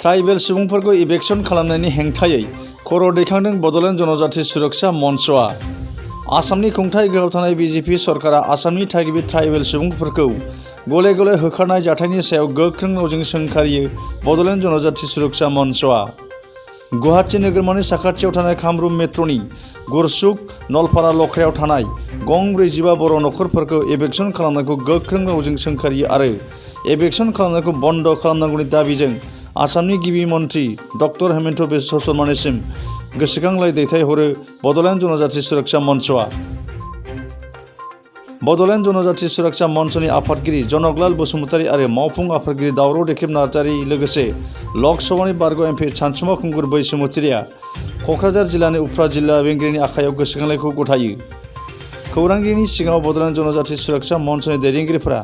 Tribal सुबुंफोरखौ इभेक्सन खालामनायनि हेंथायै खर' दैखांदों बड'लेण्ड जनजाति सुरक्षा मन्चआ। आसामनि खुंथाय गोहोआव थानाय बिजेपि सरकारा आसामनि थागिबि ट्राइबेल सुबुंफोरखौ गले गले होखारनाय जाथायनि सायाव गोख्रों रावजों सोंखारियो बड'लेण्ड जनजाति सुरक्षा मन्चआ। गुवाहाटी नोगोरमानि साखाथियाव थानाय कामरुप मेट्र'नि गुरसुक नलपारा लख्रायाव थानाय गं 45 बर' नखरफोरखौ इभेक्सन खालामनायखौ गोख्रों रावजों सोंखारियो आरो इभेक्सन खालामनायखौ बन्द खालामनांगौनि दाबिजों आसामनि गिबि मन्त्रि डक्टर हेमन्त बिश्व शर्मानिसिम गोसोखांलाइ दैथायहरो बड'लेण्ड जनजाति सुरक्षा मन्चआ। बड'लेण्ड जनजाति सुरक्षा मन्चनि आफादगिरि जनकलाल बसुमतारी आरो मावफुं आफादगिरि दावराव देखेब नार्जारि लोगोसे लक सभानि बारग' एमपि सानसुमा खुंगुर बैसोमुतिरिया क'क्राझार जिल्लानि उफ्रा जिल्ला बेंगिरिनि आखायाव गोसोखांलाइखौ गथायो। खौरांगिरिनि सिगाङाव बड'लेण्ड जनजाति सुरक्षा मन्चनि दैदेनगिरिफोरा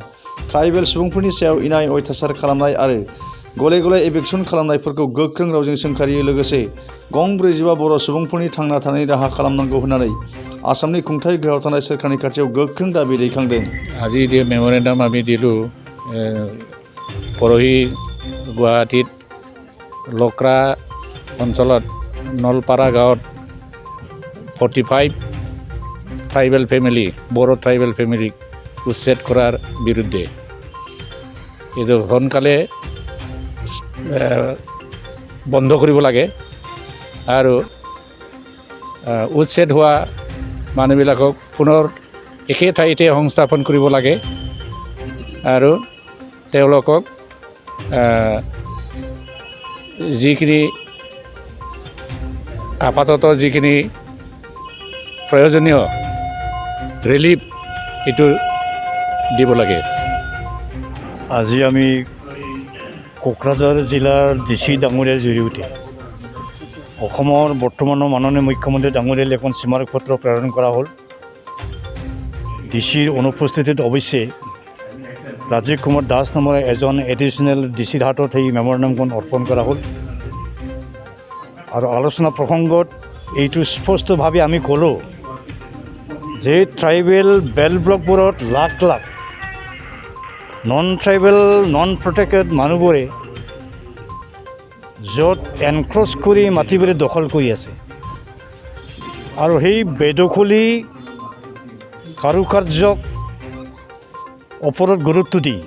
ट्राइबेल सुबुंफोरनि सायाव इनाय अयथासार खालामनाय आरो गले गले इभेक्सन खालामनायफोरखौ गोख्रों रावजों सोंखारियो लोगोसे गं 45 बर' सुबुंफोरनि थांना थानायनि राहा खालामनांगौ होननानै आसामनि खुंथाय गोहोआव थानाय सोरखारनि खाथियाव गोख्रों दाबि दैखांदों। আজি যে মেম'ৰেণ্ডাম আমি দিলোঁ পৰহি গুৱাহাটীত লকৰা অঞ্চলত নলপাৰা গাঁৱত 45 ট্ৰাইবেল ফেমিলি বড়ো ট্ৰাইবেল ফেমিলিক উচ্ছেদ কৰাৰ বিৰুদ্ধে এইটো সোনকালে বন্ধ কৰিব লাগে আৰু উচ্ছেদ হোৱা মানুহবিলাকক পুনৰ একে ঠাইতে সংস্থাপন কৰিব লাগে আৰু তেওঁলোকক যিখিনি আপাতত যিখিনি প্ৰয়োজনীয় ৰিলিফ এইটো দিব লাগে। আজি আমি কোকৰাঝাৰ জিলাৰ ডিচি ডাঙৰীয়াৰ জৰিয়তে অসমৰ বৰ্তমানৰ মাননীয় মুখ্যমন্ত্ৰী ডাঙৰীয়ালৈ এখন স্মাৰক পত্ৰ প্ৰেৰণ কৰা হ'ল। ডিচিৰ অনুপস্থিতিত অৱশ্যে ৰাজীৱ কুমাৰ দাস নামৰ এজন এডিশ্যনেল ডিচিৰ হাতত সেই মেম'ৰেণ্ডামখন অৰ্পণ কৰা হ'ল আৰু আলোচনা প্ৰসংগত এইটো স্পষ্টভাৱে আমি ক'লোঁ যে ট্ৰাইবেল বেল্ট ব্লকবোৰত lakh lakh non tribal non protected মানুহবোৰে য'ত এনক্ৰচ কৰি মাটিবোৰে দখল কৰি আছে আৰু সেই বেদখলী কাৰুকাৰ্যক ওপৰত গুৰুত্ব দি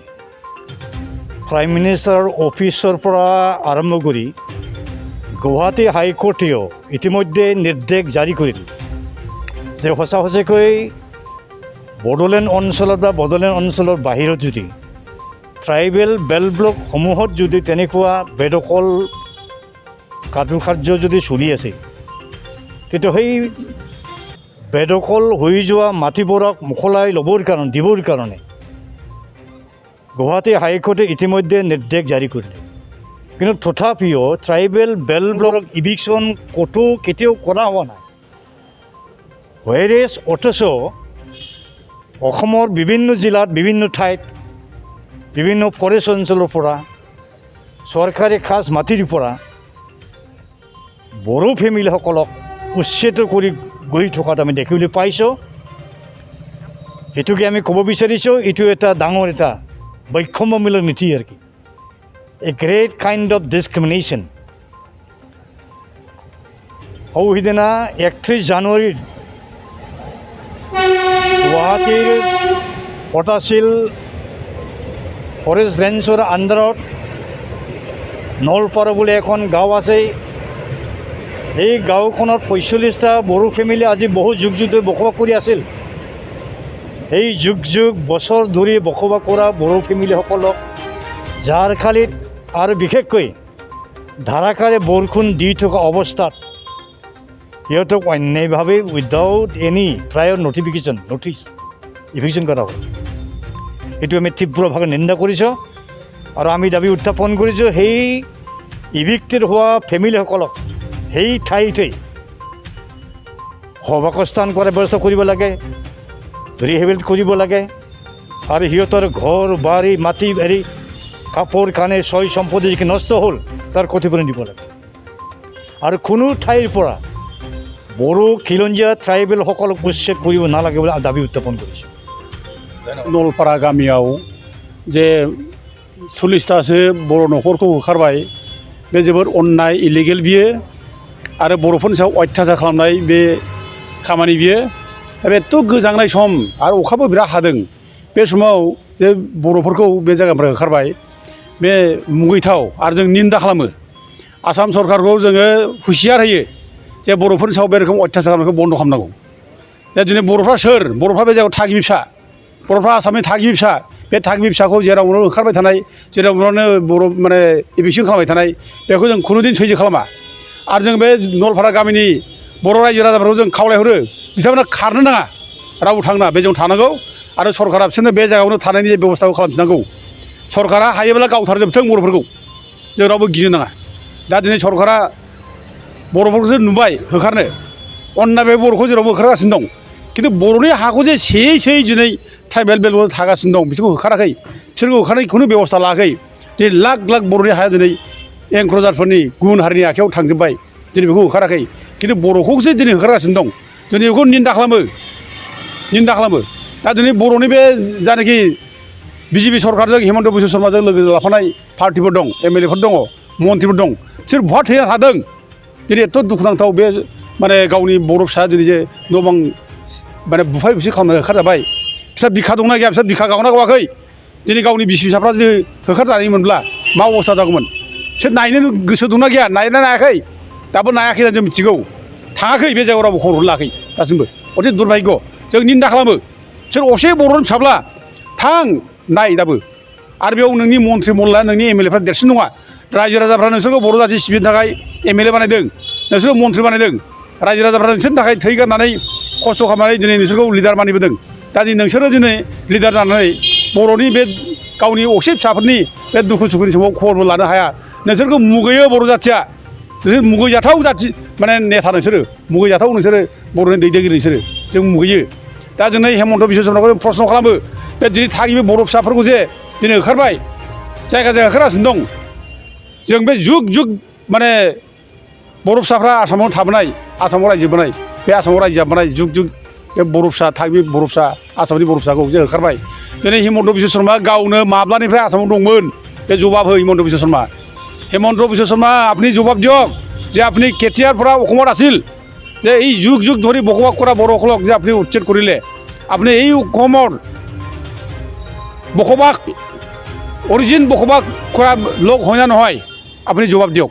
প্ৰাইম মিনিষ্টাৰৰ অফিচৰ পৰা আৰম্ভ কৰি গুৱাহাটী হাইকোৰ্টেও ইতিমধ্যে নিৰ্দেশ জাৰি কৰিলে যে সঁচাকৈ বড়োলেণ্ড অঞ্চলত বা বড়োলেণ্ড অঞ্চলৰ বাহিৰত যদি ট্ৰাইবেল বেল্ট ব্লকসমূহত যদি তেনেকুৱা বেদখল কাৰুকাৰ্য যদি চলি আছে তেতিয়া সেই বেদখল হৈ যোৱা মাটিবোৰক মোকলাই দিবৰ কাৰণে গুৱাহাটী হাইকোৰ্টে ইতিমধ্যে নিৰ্দেশ জাৰি কৰিলে। কিন্তু তথাপিও ট্ৰাইবেল বেল্ট ব্লক ইভিকশ্যন ক'তো কেতিয়াও কৰা হোৱা নাই। হোৱেৰেজ অথচ অসমৰ বিভিন্ন জিলাত বিভিন্ন ঠাইত বিভিন্ন ফৰেষ্ট অঞ্চলৰ পৰা চৰকাৰী খাজ মাটিৰ পৰা বড়ো ফেমিলিসকলক উচ্ছেদ কৰি গৈ থকাত আমি দেখিবলৈ পাইছোঁ। সেইটোকে আমি ক'ব বিচাৰিছোঁ এইটো এটা ডাঙৰ এটা বৈষম্যমূলক নীতি আৰু কি এ গ্ৰেট কাইণ্ড অফ ডিছক্ৰিমিনেশ্যন। সিদিনা 31 জানুৱাৰীত গুৱাহাটীৰ পটাশিল ফৰেষ্ট ৰেঞ্জৰ আণ্ডাৰত নলপাৰা বুলি এখন গাঁও আছে। এই গাঁওখনত 45টা বড়ো ফেমিলি আজি বহু যুগ ধৰি বসবাস কৰি আছিল। এই যুগ বছৰ ধৰি বসবাস কৰা বড়ো ফেমিলিসকলক ঝাৰখালীত আৰু বিশেষকৈ ধাৰাসাৰে বৰষুণ দি থকা অৱস্থাত সিহঁতক অন্যায়ভাৱে উইদাউট এনি প্ৰায়ৰ নটিছ ইভিকশ্যন কৰা হ'ল। এইটো আমি তীব্ৰভাৱে নিন্দা কৰিছোঁ আৰু আমি দাবী উত্থাপন কৰিছোঁ সেই ইভিক্টেড হোৱা ফেমিলিসকলক সেই ঠাইতেই সহাৱস্থান কৰাৰ ব্যৱস্থা কৰিব লাগে, ৰিহেবিলিট কৰিব লাগে আৰু সিহঁতৰ ঘৰ বাৰী মাটি বাৰী কাপোৰ কানি ছয় সম্পত্তি যিখিনি নষ্ট হ'ল তাৰ ক্ষতিপূৰণ দিব লাগে আৰু কোনো ঠাইৰ পৰা বড়ো খিলঞ্জীয়া ট্ৰাইবেলসকলক উচ্ছেদ কৰিব নালাগে বুলি দাবী উত্থাপন কৰিছোঁ। नलपारा गामियाव जे 40टासो बर' न'खरखौ होखारबाय बे जोबोद अननाय इलिगेल बियो आरो बर'फोरनि सायाव अयथासार खालामनाय बे खामानि बियो बे एथ' गोजांनाय सम आरो अखाबो बिराद हादों बे समाव जे बर'फोरखौ बे जायगानिफ्राय होखारबाय बे मुगैथाव आरो जों निन्दा खालामो आसाम सरकारखौ जोङो हुसियार होयो जे बर'फोरनि सायाव बे रोखोम अयथासार खालामनायखौ बन्द' खालामनांगौ दा दिनै बर'फ्रा सोर बर'फ्रा बे जायगायाव थागिबि फिसा बर'फ्रा आसामनि थागिबि फिसा बे थागिबि फिसाखौ जेरावनो ओंखारबाय थानाय जेरावनो बर' माने इभिकसन खालामबाय थानाय बेखौ जों खुनुदिन सैज्य खालामा आरो जों बे नलपारा गामिनि बर' रायजो राजाफोरखौ जों खावलायहरो बिथांमोना खारनो नाङा रावबो थांना बे जों थानांगौ आरो सरकारा बिसोरनो बे जायगायावनो थानायनि बेबस्थाखौ खालामफिननांगौ सरकारा हायोब्ला गावथारजोबथों बर'फोरखौ जों रावबो गिनो नाङा दा दिनै सरकारा बर'फोरखौसो नुबाय होखारनो अनना बे बर'खौ जेरावबो होखारगासिनो दं खिन्थु बर'नि हाखौ जे सेयै सेयै दिनै ट्राइबेल बेलबो थागासिनो दं बिसोरखौ होखाराखै बिसोरखौ होखारनायखौनो बेबस्था लायाखै दिनै लाख लाख बर'नि हाया दिनै एंक्रजारफोरनि गुबुन हारिनि आखायाव थांजोब्बाय दिनै बेखौ होखाराखै खिन्थु बर'खौसो दिनै होखारगासिनो दं दिनै बेखौ निन्दा खालामो दा दिनै बर'नि बे जायनाखि बिजेपि सरकारजों हिमन्त बिश्व शर्माजों लोगो लाफानाय पार्टिफोर दं एमएलएफोर दङ मन्थ्रिफोर दं बिसोर बहा थैना थादों दिनै एथ' दुखुनांथाव बे माने गावनि बर' फिसा दिनै जे न' बां माने बुफाय बुसि खालामनानै होखारजाबाय बिस्रा बिखा दंना गैया बिस्रा बिखा गावना गावाखै दिनै गावनि बिसि फिसाफ्रा जुदि होखारजानायमोनब्ला मा अबस्था जागौमोन बिसोर नायनो गोसो दंना गैया नायना नायाखै दाबो नायाखै होनना जों मिथिगौ थाङाखै बे जायगायाव रावबो खबर लायाखै दासिमबो अति दुर्भाग्य जों निन्दा खालामो बिसोर असे बर'नि फिसाब्ला थां नाय दाबो आरो बेयाव नोंनि मन्थ्रि मल्ला नोंनि एमएलएफ्रा देरसिन नङा रायजो राजाफ्रा नोंसोरखौ बर' जाथि सिबिनो थाखाय एमएलए बानायदों नोंसोरखौ मन्थ्रि बानायदों रायजो राजाफ्रा नोंसोरनि थाखाय थै गारनानै खस्थ' खालामनानै दिनै नोंसोरखौ लिडार मानिबोदों दा दिनै नोंसोरो दिनै लिडार जानानै बर'नि बे गावनि असे फिसाफोरनि बे दुखु सुखुनि समाव खबरबो लानो हाया नोंसोरखौ मुगैयो बर' जाथिया नोंसोर मुगैजाथाव जाथि माने नेता नोंसोरो मुगैजाथाव नोंसोरो बर'नि दैदेनगिरि नोंसोरो जों मुगैयो दा जोंनो हेमन्त बिश्व शर्माखौ जों प्रश्न खालामो बे दिनै थागिबि बर' फिसाफोरखौ जे दिनै होखारबाय जायगा जायगा होखारगासिनो दं जों बे जुग जुग माने बर' फिसाफ्रा आसामाव थाबोनाय आसामाव रायजो जाबोनाय बे आसामाव रायजो जाबोनाय जुग जुग बे बर' फिसा थागिबि बर' फिसा आसामनि बर' फिसाखौ जे होखारबाय दिनै हिमन्त बिश्व शर्मा गावनो माब्लानिफ्राय आसामाव दंमोन बे जवाब हो हिमन्त बिश्व शर्मा हेमंत विश्व शर्मा আপনি জবাব দিয়ক যে আপনি কেতিয়াৰ পৰা অসমত আছিল যে এই যুগ যুগ ধৰি বসবাস কৰা বড়োসকলক যে আপুনি উচ্ছেদ কৰিলে আপুনি এই অসমৰ বসবাস অৰিজিন বসবাস কৰা লোক হয় না নহয় আপুনি জবাব দিয়ক